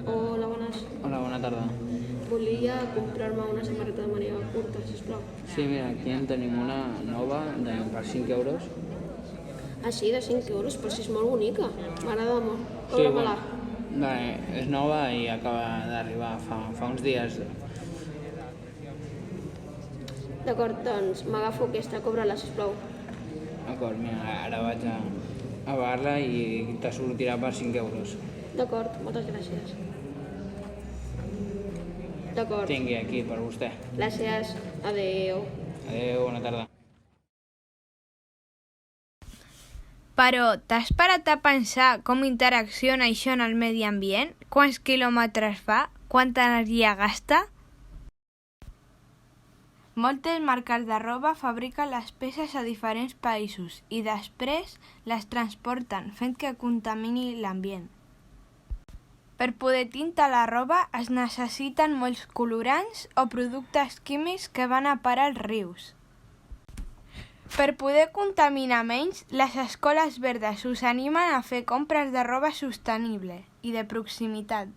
Hola, bones. Hola, bona tarda. Volia comprar-me una samarreta de màniga curta, sisplau. Sí, mira, aquí en tenim una nova per 5 euros. Així, de 5 euros, però si és molt bonica. M'agrada molt. Sí, Cobra-me-la. és nova i acaba d'arribar fa uns dies. D'acord, doncs m'agafo aquesta, cobra-la, sisplau. D'acord, mira, ara vaig a pagar-la i te sortirà per 5 euros. D'acord, moltes gràcies. D'acord. Tingui aquí per vostè. Gràcies. Adéu. Adéu, bona tarda. Però t'has parat a pensar com interacciona això en el medi ambient? Quants quilòmetres fa? Quanta energia gasta? Moltes marques de roba fabriquen les peces a diferents països i després les transporten, fent que contamini l'ambient. Per poder tintar la roba es necessiten molts colorants o productes químics que van a parar als rius. Per poder contaminar menys, les escoles verdes us animen a fer compres de roba sostenible i de proximitat.